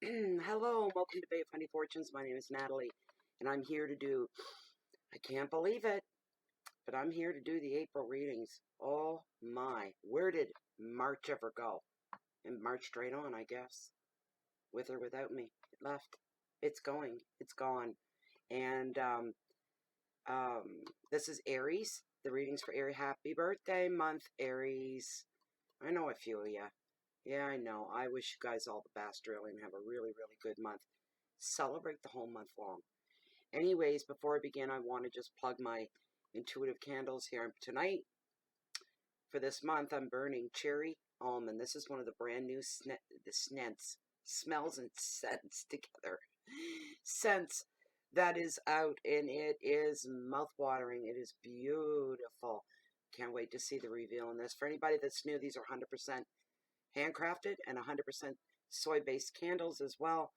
Hello, welcome to Bay of Funny Fortunes. My name is Natalie, and I'm here to do, I can't believe it, but I'm here to do the April readings. Oh my, where did March ever go? And March straight on, I guess. With or without me. It left. It's going. It's gone. And this is Aries. The readings for Aries. Happy birthday month, Aries. I know a few of you. Yeah, I know. I wish you guys all the best, really, and have a really, really good month. Celebrate the whole month long. Anyways, before I begin, I want to just plug my intuitive candles here. Tonight, for this month, I'm burning cherry almond. This is one of the brand new the scents, smells and scents together. Scents that is out, and it is mouth-watering. It is beautiful. Can't wait to see the reveal in this. For anybody that's new, these are 100% handcrafted and 100% soy-based candles as well.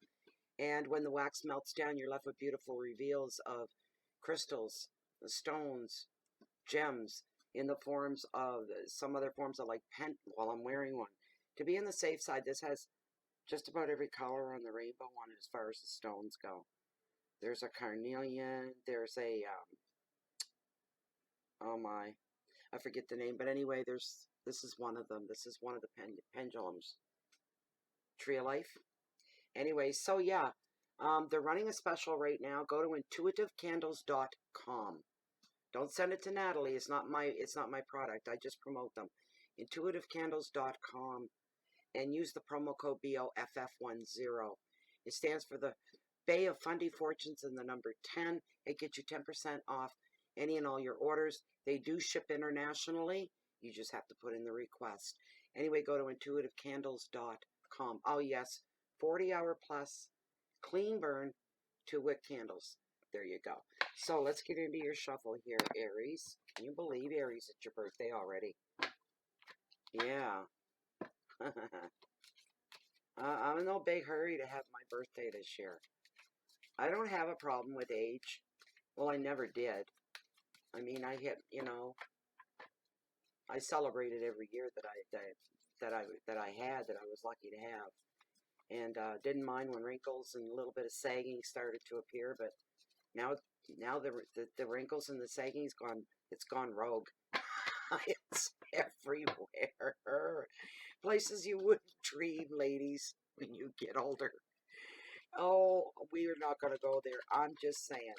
And when the wax melts down, you're left with beautiful reveals of crystals, stones, gems, in the forms of some other forms of like well, I'm wearing one. To be on the safe side, this has just about every color on the rainbow on it as far as the stones go. There's a carnelian, there's a, oh my, I forget the name, but anyway, this is one of them. This is one of the pendulums. Tree of Life. Anyway, so yeah, they're running a special right now. Go to intuitivecandles.com. Don't send it to Natalie. It's not my product. I just promote them. Intuitivecandles.com and use the promo code BOFF10. It stands for the Bay of Fundy Fortunes and the number 10. It gets you 10% off any and all your orders. They do ship internationally. You just have to put in the request. Anyway, go to intuitivecandles.com. Oh yes, 40-hour plus clean burn 2-wick candles. There you go. So let's get into your shuffle here, Aries. Can you believe, Aries, it's your birthday already? Yeah. I'm in no big hurry to have my birthday this year. I don't have a problem with age. Well, I never did. I mean, I hit, I celebrated every year that I was lucky to have, and didn't mind when wrinkles and a little bit of sagging started to appear. But now the wrinkles and the sagging's gone. It's gone rogue. It's everywhere. Places you wouldn't dream, ladies, when you get older. Oh, we're not going to go there. I'm just saying.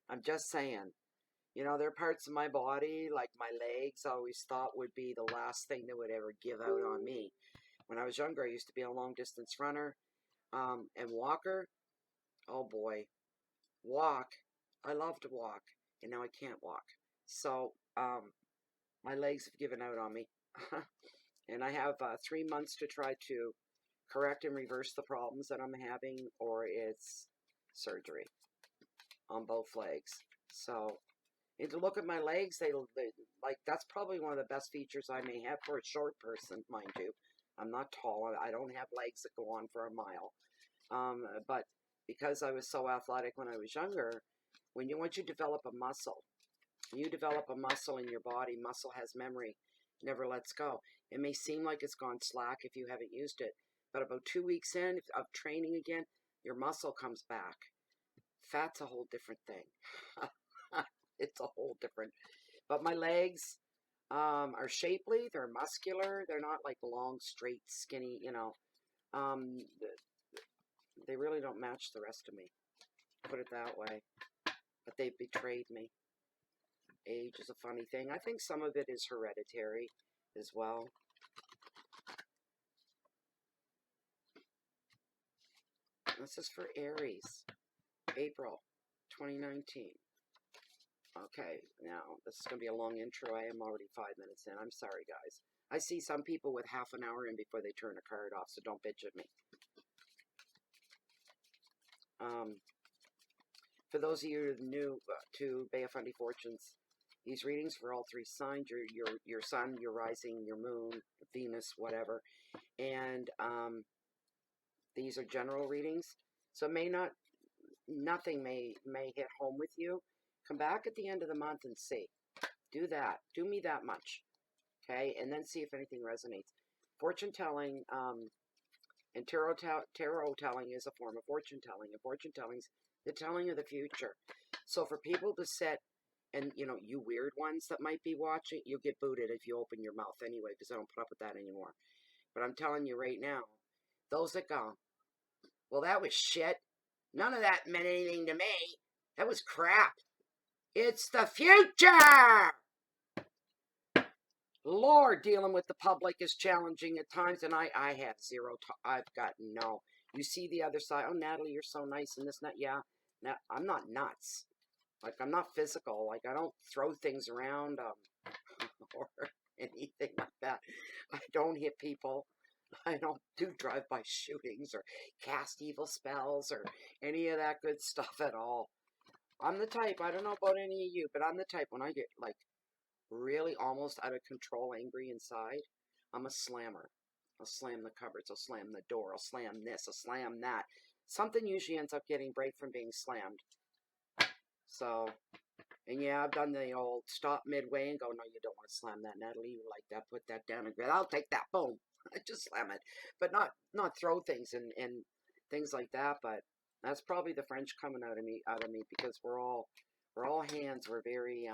I'm just saying. There are parts of my body, like my legs, I always thought would be the last thing that would ever give out on me. When I was younger, I used to be a long-distance runner and walker. Oh, boy. Walk. I love to walk, and now I can't walk. So, my legs have given out on me. And I have 3 months to try to correct and reverse the problems that I'm having, or it's surgery on both legs. So, and to look at my legs, they like, that's probably one of the best features I may have for a short person, mind you. I'm not tall. I don't have legs that go on for a mile. But because I was so athletic when I was younger, once you develop a muscle, in your body. Muscle has memory, never lets go. It may seem like it's gone slack if you haven't used it, but about 2 weeks in of training again, your muscle comes back. Fat's a whole different thing. It's a whole different. But my legs are shapely. They're muscular. They're not like long, straight, skinny. Um, they really don't match the rest of me. Put it that way. But they've betrayed me. Age is a funny thing. I think some of it is hereditary as well. This is for Aries, April 2019. Okay, now this is going to be a long intro. I am already 5 minutes in. I'm sorry, guys. I see some people with half an hour in before they turn a card off, so don't bitch at me. For those of you who are new to Bay of Fundy Fortunes, these readings for all 3 signs, your sun, your rising, your moon, Venus, whatever. And these are general readings. So nothing may hit home with you. Come back at the end of the month and see. Do that. Do me that much. Okay? And then see if anything resonates. Fortune telling, And tarot telling is a form of fortune telling. And fortune telling is the telling of the future. So for people to sit and, you know, you weird ones that might be watching, you'll get booted if you open your mouth anyway, because I don't put up with that anymore. But I'm telling you right now, those that go, well, that was shit. None of that meant anything to me. That was crap. It's the future! Lord, dealing with the public is challenging at times, and I have zero. I've got no. You see the other side. Oh, Natalie, you're so nice and this, and that. Yeah, now I'm not nuts. Like, I'm not physical. Like, I don't throw things around or anything like that. I don't hit people. I don't do drive-by shootings or cast evil spells or any of that good stuff at all. I'm the type. I don't know about any of you, but I'm the type when I get like really almost out of control, angry inside, I'm a slammer. I'll slam the cupboards, I'll slam the door, I'll slam this, I'll slam that. Something usually ends up getting break from being slammed. So, and yeah, I've done the old stop midway and go, no, you don't want to slam that, Natalie. You like that, put that down and go, I'll take that, boom. I just slam it. But not throw things and things like that, but that's probably the French coming out of me because we're all hands. We're very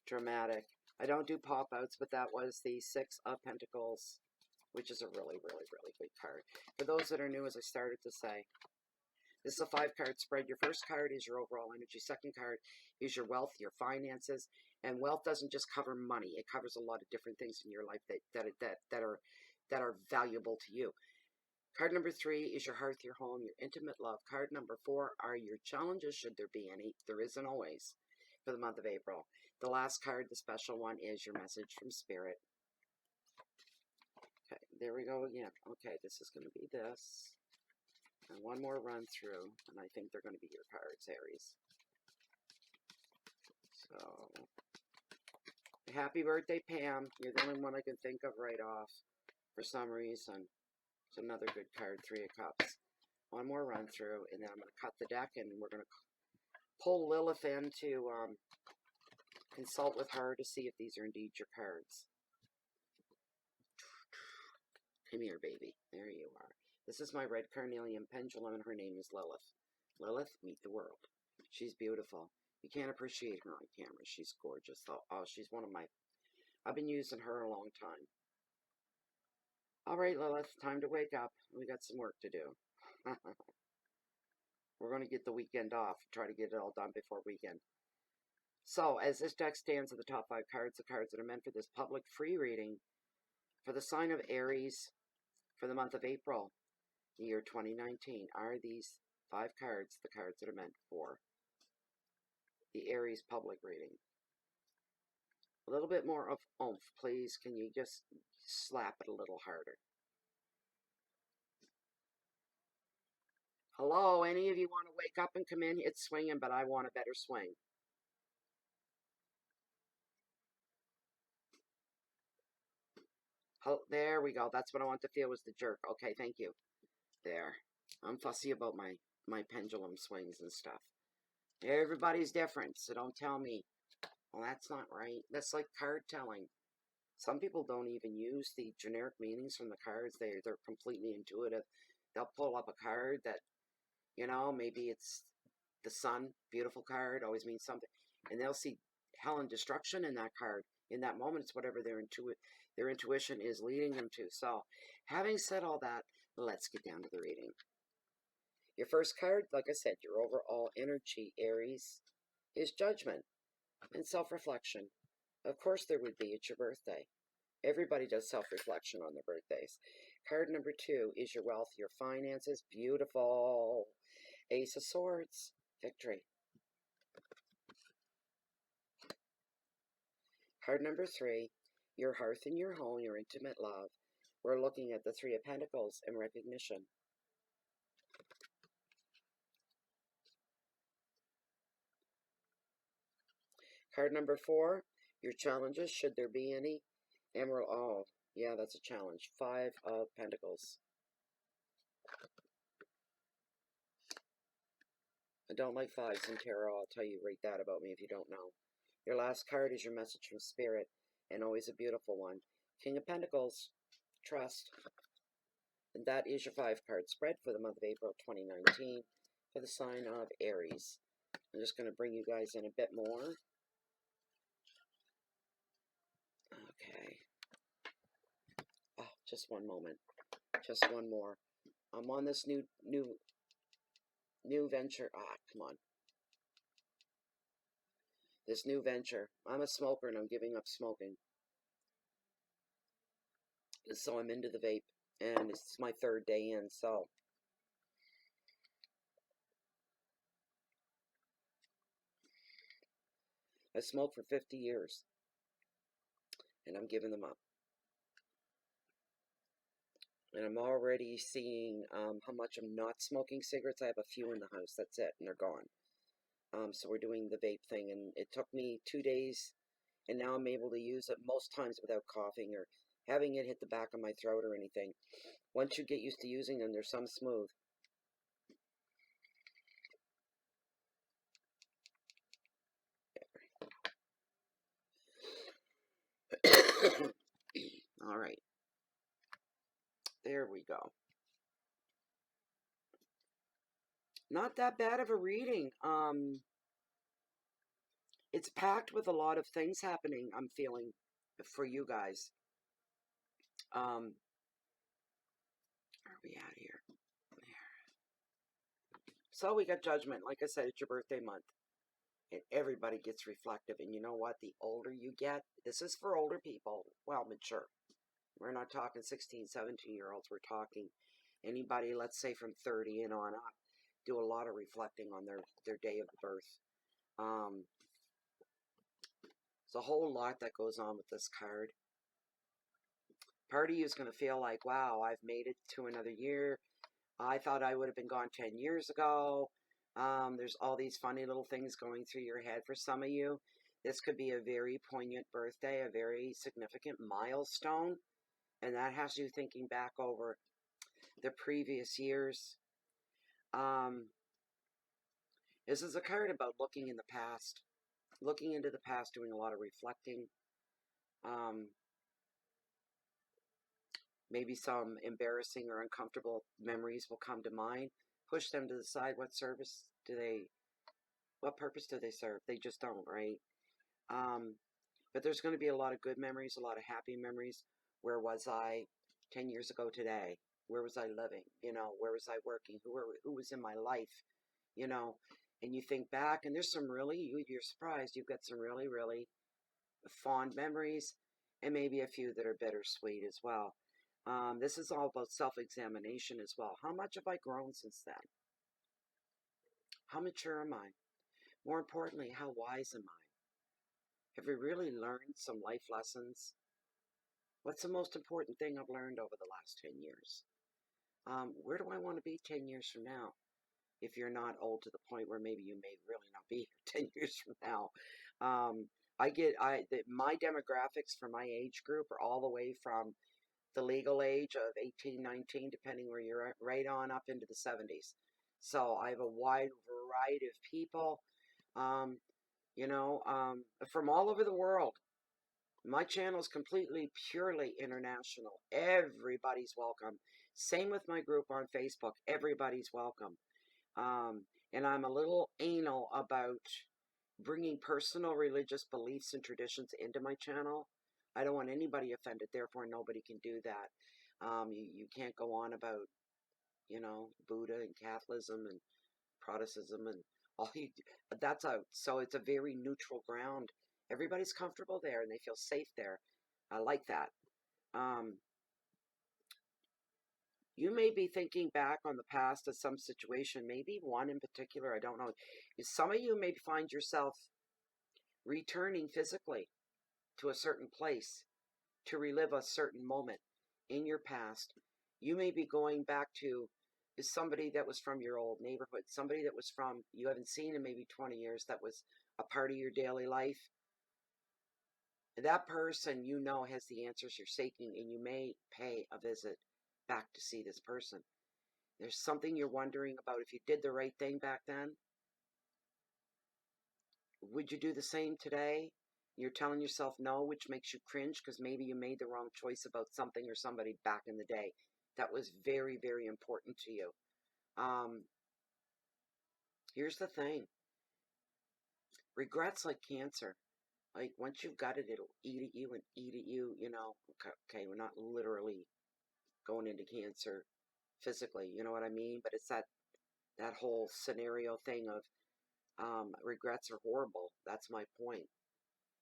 dramatic. I don't do pop-outs, but that was the Six of Pentacles, which is a really, really, really good card. For those that are new, as I started to say, this is a 5-card spread. Your first card is your overall energy. Second card is your wealth, your finances. And wealth doesn't just cover money. It covers a lot of different things in your life that are valuable to you. Card number 3 is your hearth, your home, your intimate love. Card number 4 are your challenges, should there be any. There isn't always, for the month of April. The last card, the special one, is your message from Spirit. Okay, there we go again. Okay, this is going to be this. And one more run through, and I think they're going to be your cards, Aries. So, happy birthday, Pam. You're the only one I can think of right off for some reason. It's another good card, 3 of Cups. One more run through, and then I'm going to cut the deck, and we're going to pull Lilith in to consult with her to see if these are indeed your cards. Come here, baby. There you are. This is my red carnelian pendulum, and her name is Lilith. Lilith, meet the world. She's beautiful. You can't appreciate her on camera. She's gorgeous, though. Oh, she's one of my... I've been using her a long time. All right, Lilith, time to wake up. We got some work to do. We're going to get the weekend off. Try to get it all done before weekend. So, as this deck stands at the top 5 cards, the cards that are meant for this public free reading, for the sign of Aries, for the month of April, the year 2019, are these 5 cards, the cards that are meant for the Aries public reading. A little bit more of oomph, please. Can you just slap it a little harder? Hello, any of you want to wake up and come in? It's swinging, but I want a better swing. Oh, there we go. That's what I want to feel was the jerk. Okay, thank you. There. I'm fussy about my pendulum swings and stuff. Everybody's different, so don't tell me, well, that's not right. That's like card telling. Some people don't even use the generic meanings from the cards. They're completely intuitive. They'll pull up a card that, you know, maybe it's the sun, beautiful card, always means something. And they'll see hell and destruction in that card. In that moment, it's whatever their intuition is leading them to. So, having said all that, let's get down to the reading. Your first card, like I said, your overall energy, Aries, is judgment and self-reflection. Of course there would be. It's your birthday. Everybody does self-reflection on their birthdays. Card number 2 is your wealth, your finances. Beautiful. Ace of Swords. Victory. Card number 3, your hearth and your home, your intimate love. We're looking at the 3 of Pentacles and recognition. Card number 4, your challenges, should there be any. Emerald, oh, yeah, that's a challenge. 5 of Pentacles. I don't like 5s in tarot. I'll tell you right that about me if you don't know. Your last card is your message from Spirit, and always a beautiful one. King of Pentacles, trust. And that is your 5-card spread for the month of April 2019 for the sign of Aries. I'm just going to bring you guys in a bit more. Okay. Oh, just one moment. Just one more. I'm on this new venture. Come on. This new venture. I'm a smoker and I'm giving up smoking. So I'm into the vape. And it's my 3rd day in, so. I smoked for 50 years. And I'm giving them up. And I'm already seeing how much I'm not smoking cigarettes. I have a few in the house. That's it. And they're gone. So we're doing the vape thing. And it took me 2 days. And now I'm able to use it most times without coughing or having it hit the back of my throat or anything. Once you get used to using them, they're some smooth. All right. There we go. Not that bad of a reading. It's packed with a lot of things happening, I'm feeling, for you guys. Where are we at here? So we got Judgment. Like I said, it's your birthday month. And everybody gets reflective. And you know what? The older you get, this is for older people. Well, mature. We're not talking 16, 17-year-olds. We're talking anybody, let's say, from 30 and on up, do a lot of reflecting on their day of birth. There's a whole lot that goes on with this card. Part of you is going to feel like, wow, I've made it to another year. I thought I would have been gone 10 years ago. There's all these funny little things going through your head for some of you. This could be a very poignant birthday, a very significant milestone. And that has you thinking back over the previous years. This is a card about looking in the past. Looking into the past, doing a lot of reflecting. Maybe some embarrassing or uncomfortable memories will come to mind. Push them to the side. What purpose do they serve? They just don't, right? But there's going to be a lot of good memories, a lot of happy memories. Where was I 10 years ago today? Where was I living? Where was I working? Who was in my life? And you think back, and there's some you're surprised. You've got some really, really fond memories, and maybe a few that are bittersweet as well. This is all about self-examination as well. How much have I grown since then? How mature am I? More importantly, how wise am I? Have we really learned some life lessons? What's the most important thing I've learned over the last 10 years? Where do I want to be 10 years from now? If you're not old to the point where maybe you may really not be here 10 years from now. My demographics for my age group are all the way from the legal age of 18, 19, depending where you're at, right on up into the 70s. So I have a wide variety of people, from all over the world. My channel is completely, purely international. Everybody's welcome. Same with my group on Facebook. Everybody's welcome. And I'm a little anal about bringing personal religious beliefs and traditions into my channel. I don't want anybody offended, therefore nobody can do that. You can't go on about, Buddha and Catholicism and Protestantism and all that's out. So it's a very neutral ground. Everybody's comfortable there and they feel safe there. I like that. You may be thinking back on the past of some situation, maybe one in particular, I don't know. Some of you may find yourself returning physically to a certain place to relive a certain moment in your past. You may be going back to somebody that was from your old neighborhood, somebody that was from, you haven't seen in maybe 20 years, that was a part of your daily life. That person has the answers you're seeking, and you may pay a visit back to see this person. There's something you're wondering about. If you did the right thing back then, would you do the same today? You're telling yourself no, which makes you cringe because maybe you made the wrong choice about something or somebody back in the day. that was very, very important to you. Um, Here's the thing. Regret's like cancer. Like, once you've got it, it'll eat at you and eat at you, you know. Okay, we're not literally going into cancer physically, you know what I mean? But it's that whole scenario thing of regrets are horrible. That's my point.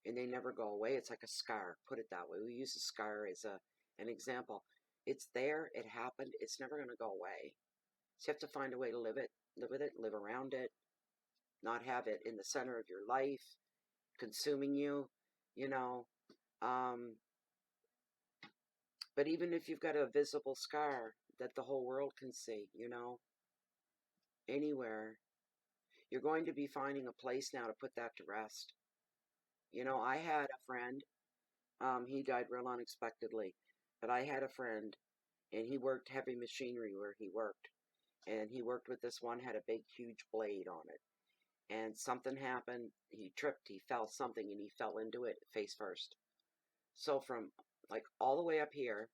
And they never go away. It's like a scar. Put it that way. We use a scar as an example. It's there. It happened. It's never going to go away. So you have to find a way to live with it, live around it, not have it in the center of your life, consuming you, you know. Um, but even if you've got a visible scar that the whole world can see, you know, anywhere, you're going to be finding a place now to put that to rest. You know, I had a friend, he died real unexpectedly, but I had a friend, and he worked heavy machinery where he worked. And he worked with this one, had a big, huge blade on it. And something happened, he tripped, he fell something, and he fell into it face first. So from, like, all the way up here,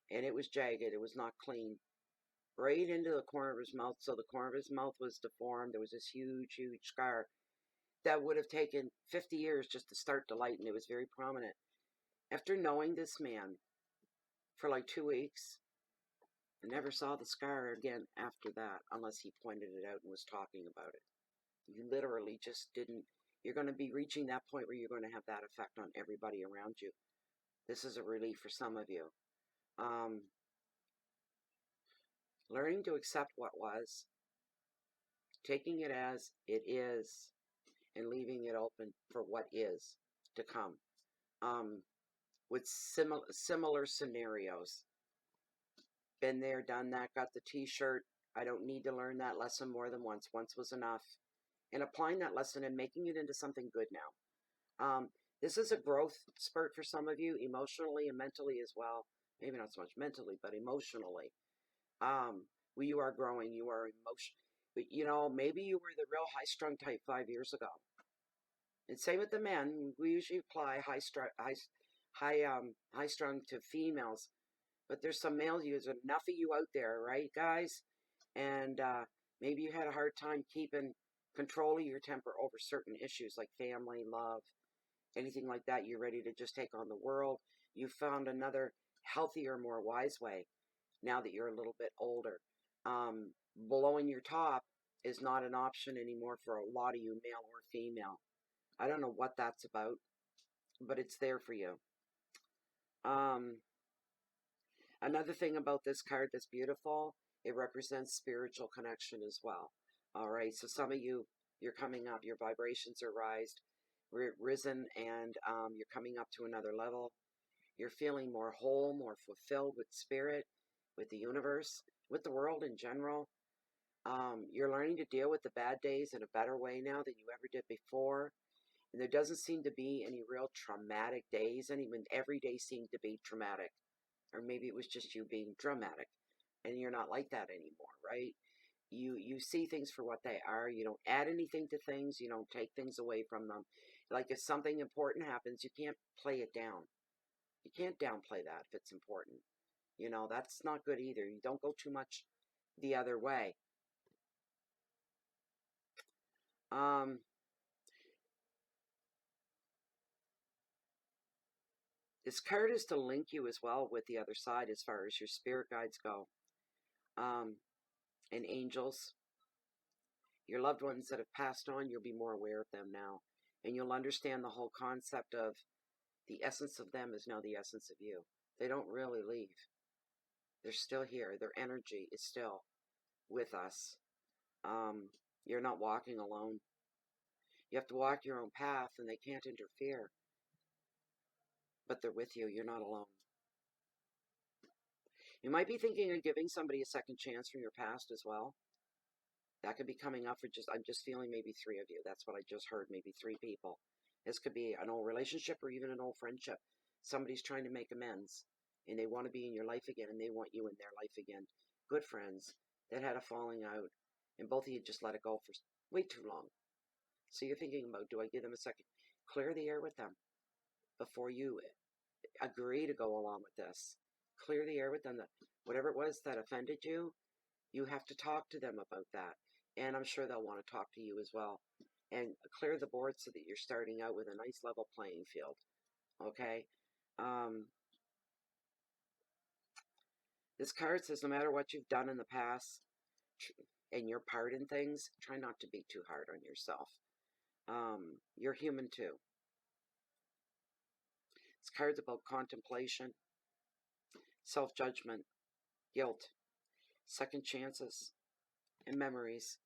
and it was jagged, it was not clean, right into the corner of his mouth. So the corner of his mouth was deformed. There was this huge, huge scar that would have taken 50 years just to start to lighten. It was very prominent. After knowing this man for like 2 weeks, I never saw the scar again after that, unless he pointed it out and was talking about it. You literally just didn't. You're going to be reaching that point where you're going to have that effect on everybody around you. This is a relief for some of you. Um, Learning to accept what was, taking it as it is, and leaving it open for what is to come. With similar scenarios. Been there, done that, got the t-shirt. I don't need to learn that lesson more than once. Once was enough. And applying that lesson and making it into something good now. This is a growth spurt for some of you, emotionally and mentally as well. Maybe not so much mentally, but emotionally. Well, you are growing. You are emotion. But, you know, maybe you were the real high-strung type 5 years ago. And same with the men. We usually apply high strung to females, but there's some males. There's enough of you out there, right, guys? And maybe you had a hard time keeping control of your temper over certain issues like family, love, anything like that. You're ready to just take on the world. You found another healthier, more wise way now that you're a little bit older. Blowing your top is not an option anymore for a lot of you, male or female. I don't know what that's about, but it's there for you. Um, Another thing about this card that's beautiful, it represents spiritual connection as well. All right, so some of you, you're coming up, your vibrations are risen, and you're coming up to another level. You're feeling more whole, more fulfilled with spirit, with the universe, with the world in general. You're learning to deal with the bad days in a better way now than you ever did before. And there doesn't seem to be any real traumatic days, and even every day seemed to be traumatic. Or maybe it was just you being dramatic, and you're not like that anymore, right? You see things for what they are. You don't add anything to things. You don't take things away from them. Like if something important happens, you can't play it down. You can't downplay that if it's important. You know, that's not good either. You don't go too much the other way. Um, this card is to link you as well with the other side as far as your spirit guides go. And angels, your loved ones that have passed on, you'll be more aware of them now. And you'll understand the whole concept of the essence of them is now the essence of you. They don't really leave. They're still here. Their energy is still with us. You're not walking alone. You have to walk your own path, and they can't interfere. But they're with you. You're not alone. You might be thinking of giving somebody a second chance from your past as well. That could be coming up for I'm just feeling maybe 3 of you. That's what I just heard, maybe 3 people. This could be an old relationship or even an old friendship. Somebody's trying to make amends, and they want to be in your life again, and they want you in their life again. Good friends that had a falling out, and both of you just let it go for way too long. So you're thinking about, do I give them a second? Clear the air with them before you agree to go along with this. Clear the air with them. That whatever it was that offended you, you have to talk to them about that. And I'm sure they'll want to talk to you as well. And clear the board so that you're starting out with a nice level playing field. Okay? Um, this card says no matter what you've done in the past and your part in things, try not to be too hard on yourself. You're human too. This card's about contemplation, self-judgment, guilt, second chances, and memories.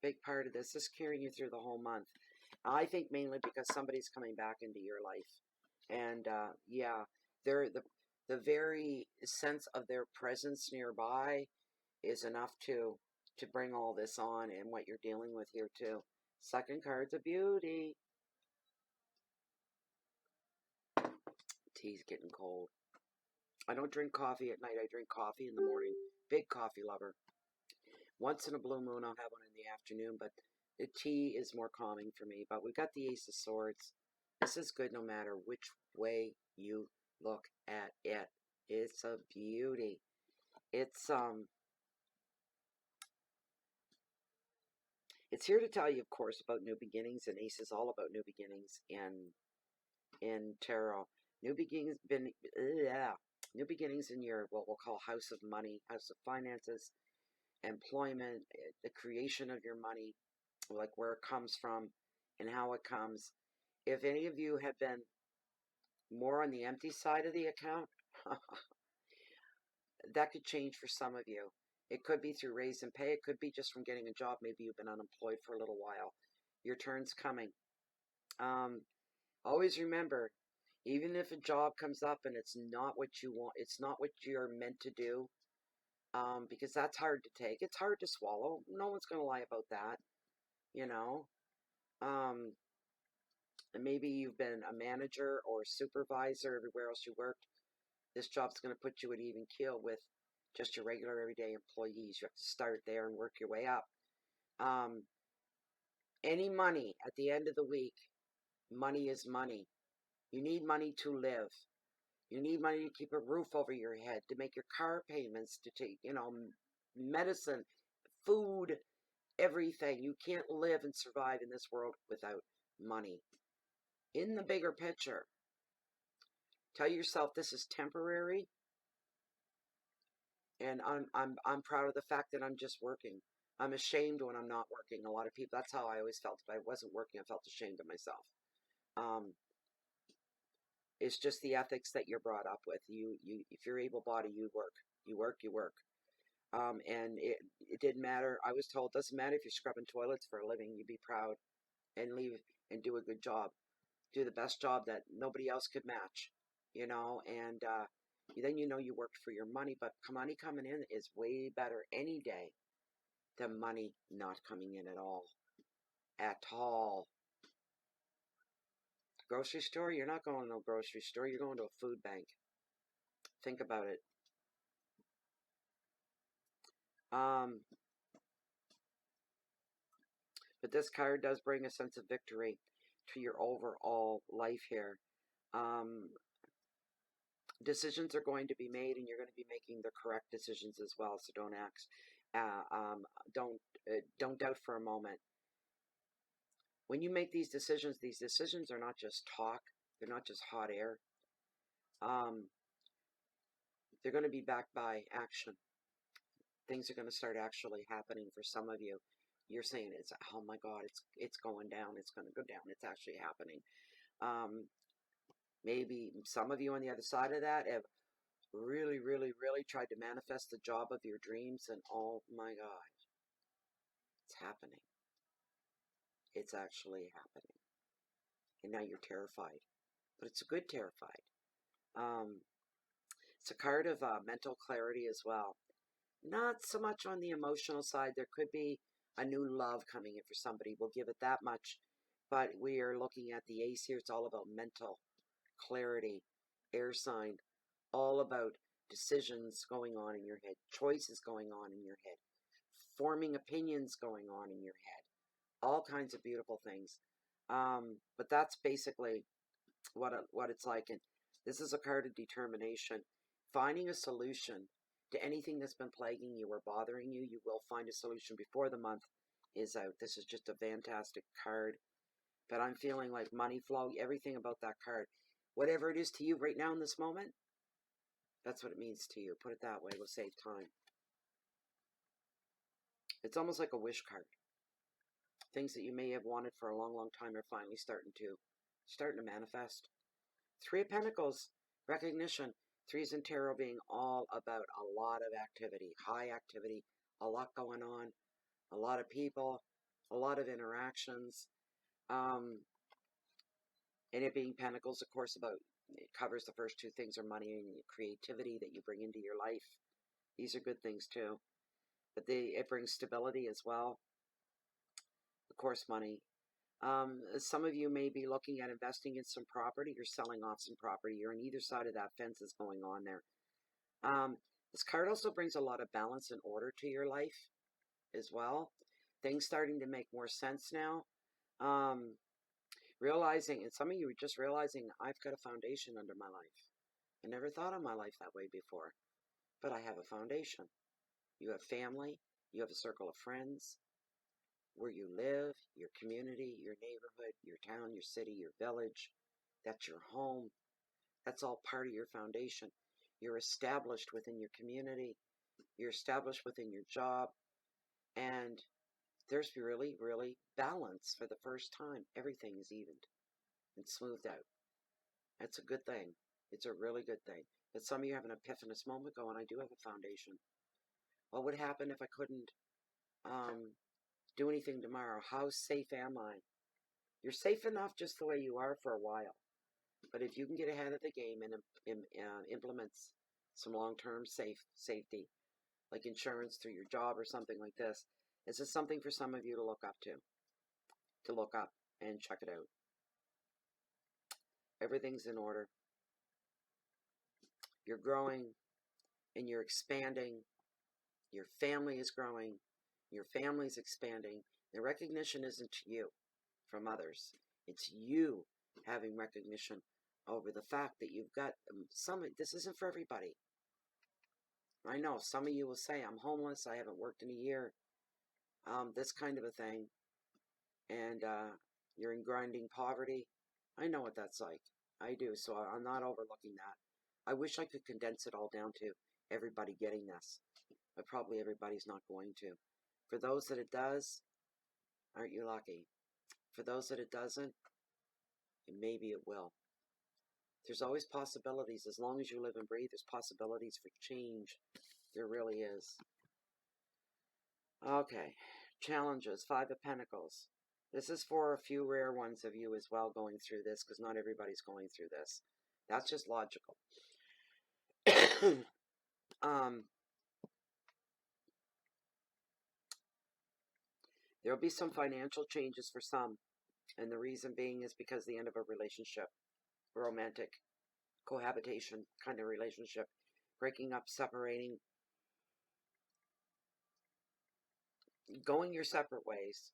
Big part of this is carrying you through the whole month. I think mainly because somebody's coming back into your life. And yeah, they're the very sense of their presence nearby is enough to bring all this on and what you're dealing with here too. Second card's a beauty. Tea's getting cold. I don't drink coffee at night. I drink coffee in the morning. Big coffee lover. Once in a blue moon, I'll have one in the afternoon, but the tea is more calming for me. But we've got the Ace of Swords. This is good no matter which way you look at it. It's a beauty. It's here to tell you, of course, about new beginnings, and Ace is all about new beginnings in tarot. New beginnings new beginnings in your what we'll call house of money, house of finances, employment, the creation of your money, like where it comes from and how it comes. If any of you have been more on the empty side of the account, that could change for some of you. It could be through raise and pay. It could be just from getting a job. Maybe you've been unemployed for a little while. Your turn's coming. Always remember, even if a job comes up and it's not what you want, it's not what you're meant to do, because that's hard to take. It's hard to swallow. No one's going to lie about that, you know. Um, and maybe you've been a manager or a supervisor everywhere else you worked. This job's going to put you at even keel with just your regular everyday employees. You have to start there and work your way up. Any money at the end of the week, money is money. You need money to live. You need money to keep a roof over your head, to make your car payments, to take, medicine, food, everything. You can't live and survive in this world without money. In the bigger picture, tell yourself this is temporary, and I'm proud of the fact that I'm just working. I'm ashamed when I'm not working. A lot of people, that's how I always felt. If I wasn't working, I felt ashamed of myself. It's just the ethics that you're brought up with. If you're able-bodied, you work. You work, you work. And it didn't matter. I was told, it doesn't matter if you're scrubbing toilets for a living. You be proud and leave and do a good job. Do the best job that nobody else could match, and then you worked for your money. But money coming in is way better any day than money not coming in at all. At all. Grocery store, you're not going to a grocery store. You're going to a food bank. Think about it. But this card does bring a sense of victory to your overall life here. Decisions are going to be made, and you're going to be making the correct decisions as well. So don't don't doubt for a moment. When you make these decisions are not just talk. They're not just hot air. They're going to be backed by action. Things are going to start actually happening for some of you. You're saying it's, oh my God, it's going down. It's going to go down. It's actually happening. Maybe some of you on the other side of that have really, really, really tried to manifest the job of your dreams, and oh my God, it's happening. It's actually happening. And now you're terrified. But it's a good terrified. It's a card of mental clarity as well. Not so much on the emotional side. There could be a new love coming in for somebody. We'll give it that much. But we are looking at the ace here. It's all about mental clarity, air sign, all about decisions going on in your head, choices going on in your head, forming opinions going on in your head, all kinds of beautiful things. But that's basically what it's like. And this is a card of determination. finding a solution to anything that's been plaguing you or bothering you. You will find a solution before the month is out. This is just a fantastic card. But I'm feeling like money flow, everything about that card. Whatever it is to you right now in this moment, that's what it means to you. Put it that way. We'll save time. It's almost like a wish card. Things that you may have wanted for a long, long time are finally starting to manifest. Three of Pentacles, recognition. Threes in tarot being all about a lot of activity, high activity, a lot going on, a lot of people, a lot of interactions. And it being Pentacles, of course, it covers the first two things are money and creativity that you bring into your life. These are good things too. But it brings stability as well. Of course, money. Some of you may be looking at investing in some property or selling off some property. You're on either side of that fence is going on there. This card also brings a lot of balance and order to your life as well. Things starting to make more sense now. Realizing, and some of you are just realizing, I've got a foundation under my life. I never thought of my life that way before, but I have a foundation. You have family, you have a circle of friends, where you live, your community, your neighborhood, your town, your city, your village. That's your home. That's all part of your foundation. You're established within your community. You're established within your job. And there's really, really balance for the first time. Everything is evened and smoothed out. That's a good thing. It's a really good thing. But some of you have an epiphanous moment going, I do have a foundation. What would happen if I couldn't do anything tomorrow? How safe am I? You're safe enough just the way you are for a while. But if you can get ahead of the game and implement some long-term safety, like insurance through your job or something like this is something for some of you to look up and check it out. Everything's in order. You're growing and you're expanding. Your family is growing. Your family's expanding. The recognition isn't to you from others. It's you having recognition over the fact that you've got this isn't for everybody. I know some of you will say, I'm homeless, I haven't worked in a year, this kind of a thing, and you're in grinding poverty. I know what that's like. I do, so I'm not overlooking that. I wish I could condense it all down to everybody getting this, but probably everybody's not going to. For those that it does, aren't you lucky? For those that it doesn't, maybe it will. There's always possibilities. As long as you live and breathe, there's possibilities for change. There really is. Okay. Challenges. Five of Pentacles. This is for a few rare ones of you as well going through this, because not everybody's going through this. That's just logical. There'll be some financial changes for some, and the reason being is because the end of a relationship, romantic cohabitation kind of relationship, breaking up, separating, going your separate ways,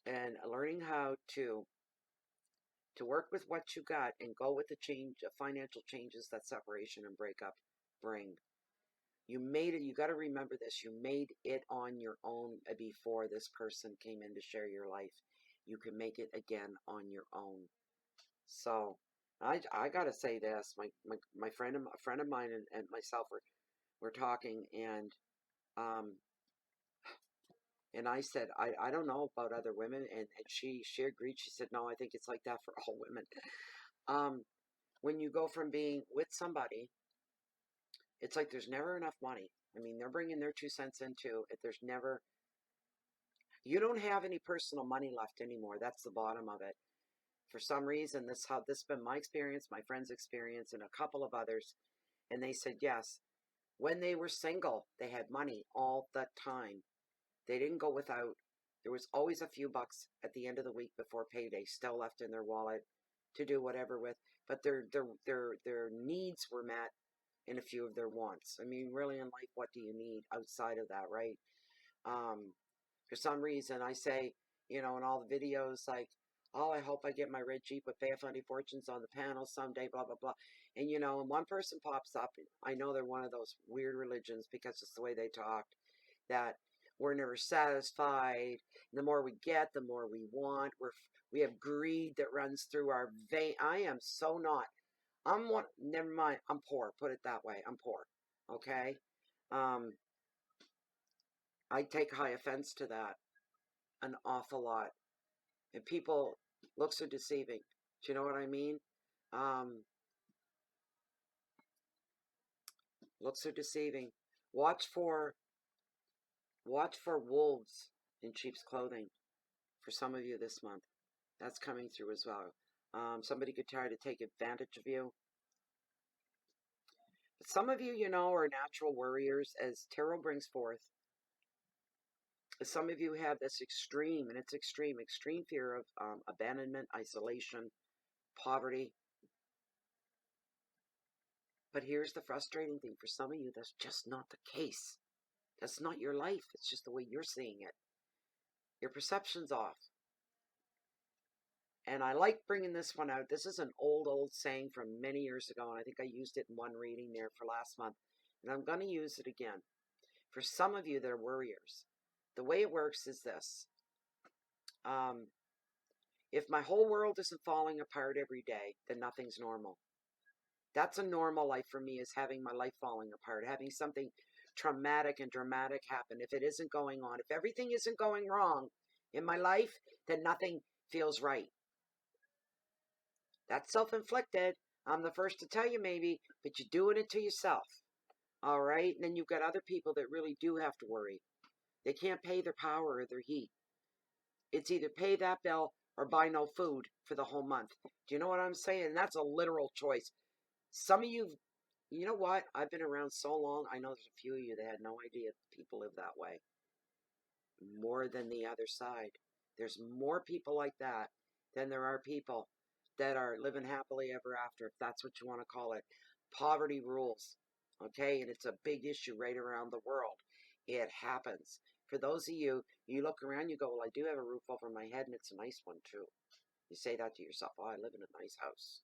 and learning how to work with what you got and go with the financial changes that separation and breakup bring. You made it. You got to remember this. You made it on your own before this person came in to share your life. You can make it again on your own. So I got to say this. My friend, a friend of mine and myself were talking, and I said, I don't know about other women, and she agreed. She said, no, I think it's like that for all women. When you go from being with somebody, it's like there's never enough money. I mean, they're bringing their 2 cents into it. You don't have any personal money left anymore. That's the bottom of it. For some reason, this has been my experience, my friend's experience, and a couple of others. And they said, yes, when they were single, they had money all the time. They didn't go without. There was always a few bucks at the end of the week before payday still left in their wallet to do whatever with. But their needs were met in a few of their wants. I mean, really in life, what do you need outside of that, right? For some reason, I say, in all the videos, like, Oh, I hope I get my red Jeep with Bay of Funny Fortunes on the panel someday, blah, blah, blah. And, and one person pops up. I know they're one of those weird religions because it's the way they talked, that we're never satisfied. The more we get, the more we want. We have greed that runs through our vein. I am so not. Never mind. I'm poor. Put it that way. I'm poor. Okay? Um, I take high offense to that an awful lot. And people, looks are deceiving. Do you know what I mean? Um, looks are deceiving. Watch for wolves in sheep's clothing for some of you this month. That's coming through as well. Somebody could try to take advantage of you. But some of you, are natural worriers, as tarot brings forth. Some of you have this extreme, and it's extreme fear of abandonment, isolation, poverty. But here's the frustrating thing. For some of you, that's just not the case. That's not your life. It's just the way you're seeing it. Your perception's off. And I like bringing this one out. This is an old saying from many years ago, and I think I used it in one reading there for last month. And I'm going to use it again. For some of you that are worriers, the way it works is this. If my whole world isn't falling apart every day, then nothing's normal. That's a normal life for me, is having my life falling apart, having something traumatic and dramatic happen. If it isn't going on, if everything isn't going wrong in my life, then nothing feels right. That's self-inflicted. I'm the first to tell you maybe, but you're doing it to yourself. All right? And then you've got other people that really do have to worry. They can't pay their power or their heat. It's either pay that bill or buy no food for the whole month. Do you know what I'm saying? And that's a literal choice. Some of you, you know what? I've been around so long. I know there's a few of you that had no idea people live that way. More than the other side. There's more people like that than there are people that are living happily ever after, if that's what you want to call it. Poverty rules. Okay? And it's a big issue right around the world. It happens. For those of you, you look around, you go, well, I do have a roof over my head, and it's a nice one, too. You say that to yourself, oh, I live in a nice house.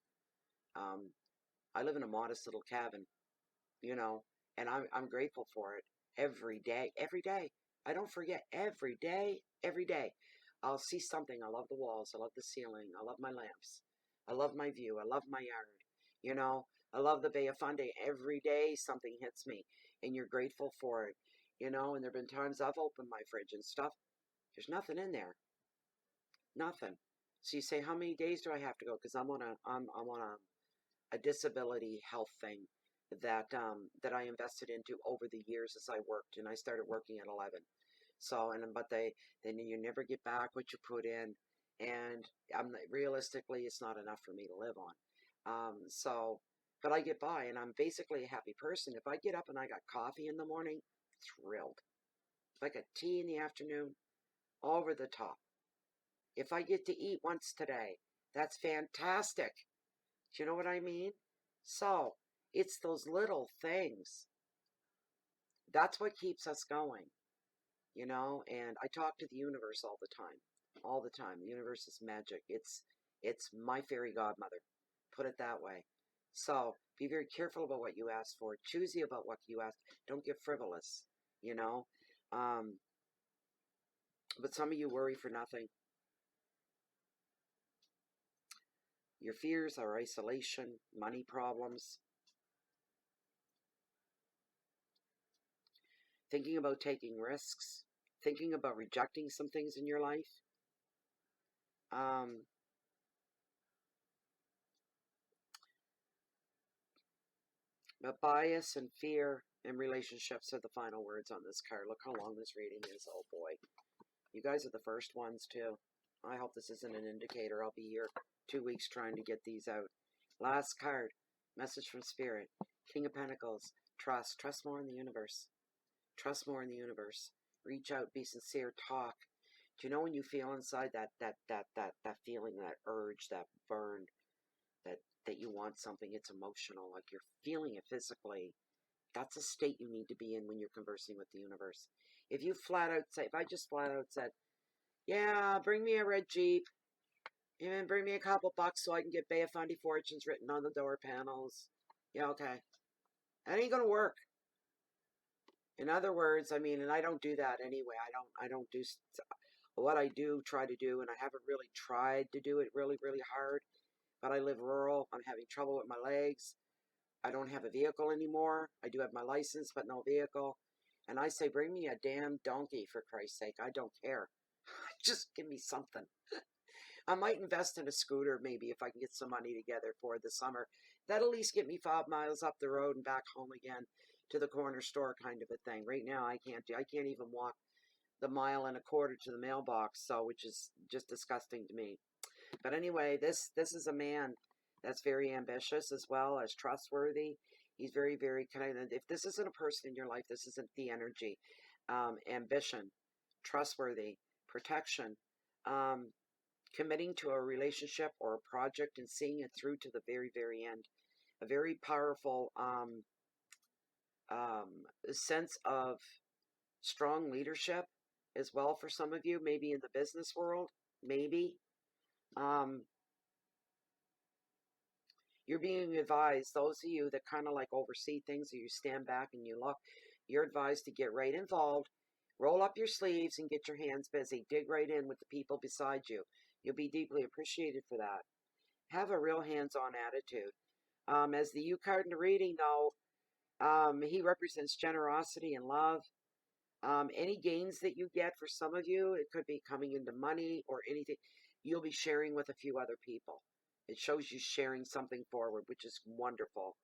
I live in a modest little cabin, and I'm grateful for it every day. Every day. I don't forget. Every day. Every day. I'll see something. I love the walls. I love the ceiling. I love my lamps. I love my view. I love my yard. I love the Bay of Fundy. Every day something hits me, and you're grateful for it. And there have been times I've opened my fridge and stuff. There's nothing in there. Nothing. So you say, how many days do I have to go? Because I'm on a disability health thing that I invested into over the years as I worked, and I started working at 11. So but then you never get back what you put in, and realistically it's not enough for me to live on. But I get by, and I'm basically a happy person. If I get up and I got coffee in the morning, thrilled. If I got tea in the afternoon, over the top. If I get to eat once today, that's fantastic. Do you know what I mean? So, it's those little things. That's what keeps us going, and I talk to the universe all the time. All the time. The universe is magic. It's my fairy godmother. Put it that way. So, be very careful about what you ask for. Choosy about what you ask. Don't get frivolous, you know. Um, but some of you worry for nothing. Your fears are isolation, money problems, thinking about taking risks, thinking about rejecting some things in your life. But bias and fear and relationships are the final words on this card. Look how long this reading is. Oh boy. You guys are the first ones too. I hope this isn't an indicator. I'll be here 2 weeks trying to get these out. Last card. Message from Spirit. King of Pentacles. Trust. Trust more in the universe. Trust more in the universe. Reach out. Be sincere. Talk. Do you know when you feel inside that feeling, that urge, that burn, that you want something? It's emotional. Like you're feeling it physically. That's a state you need to be in when you're conversing with the universe. If I just flat out said, yeah, bring me a red Jeep, Even bring me a couple bucks so I can get Bay Fundy Fortunes written on the door panels. Yeah, okay. That ain't gonna work. In other words, I mean, and I don't do that anyway. I don't do what I do, try to do, and I haven't really tried to do it really, really hard. But I live rural. I'm having trouble with my legs. I don't have a vehicle anymore. I do have my license, but no vehicle. And I say, bring me a damn donkey for Christ's sake. I don't care. Just give me something. I might invest in a scooter maybe if I can get some money together for the summer. That'll at least get me 5 miles up the road and back home again to the corner store kind of a thing. Right now I can't even walk the mile and a quarter to the mailbox, so which is just disgusting to me. But anyway, this is a man that's very ambitious as well as trustworthy. He's very, very kind of, if this isn't a person in your life, this isn't the energy. Ambition, trustworthy, protection, um, committing to a relationship or a project and seeing it through to the very, very end. A very powerful sense of strong leadership as well for some of you, maybe in the business world, maybe. Um, you're being advised, those of you that kind of like oversee things or you stand back and you look, you're advised to get right involved, roll up your sleeves and get your hands busy, dig right in with the people beside you. You'll be deeply appreciated for that. Have a real hands-on attitude. As the U card in the reading, though, he represents generosity and love. Any gains that you get for some of you, it could be coming into money or anything, you'll be sharing with a few other people. It shows you sharing something forward, which is wonderful.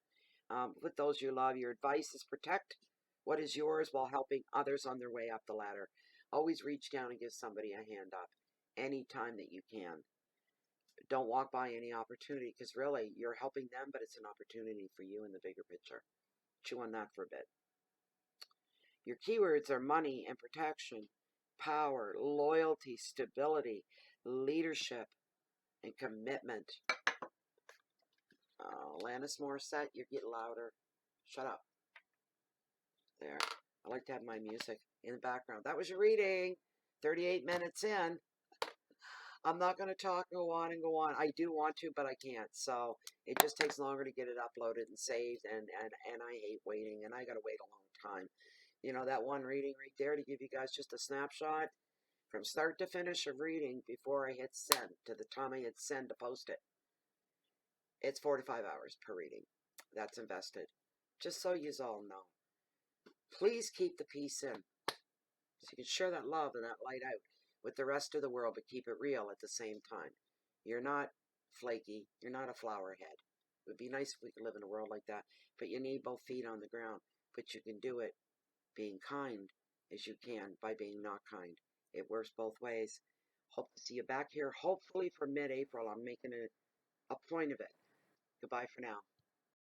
With those you love, your advice is protect what is yours while helping others on their way up the ladder. Always reach down and give somebody a hand up anytime that you can. Don't walk by any opportunity because really you're helping them, but it's an opportunity for you in the bigger picture. Chew on that for a bit. Your keywords are money and protection, power, loyalty, stability, leadership, and commitment. Alanis Morissette, you're getting louder. Shut up. There. I like to have my music in the background. That was your reading. 38 minutes in. I'm not going to talk, go on and go on. I do want to, but I can't. So it just takes longer to get it uploaded and saved, and I hate waiting, and I got to wait a long time. You know, that one reading right there to give you guys just a snapshot from start to finish of reading before I hit send to the time I hit send to post it. It's 45 hours per reading. That's invested. Just so you all know. Please keep the peace in. So you can share that love and that light out with the rest of the world, but keep it real at the same time. You're not flaky. You're not a flower head. It would be nice if we could live in a world like that, but you need both feet on the ground. But you can do it being kind as you can by being not kind. It works both ways. Hope to see you back here, hopefully for mid-April. I'm making a point of it. Goodbye for now.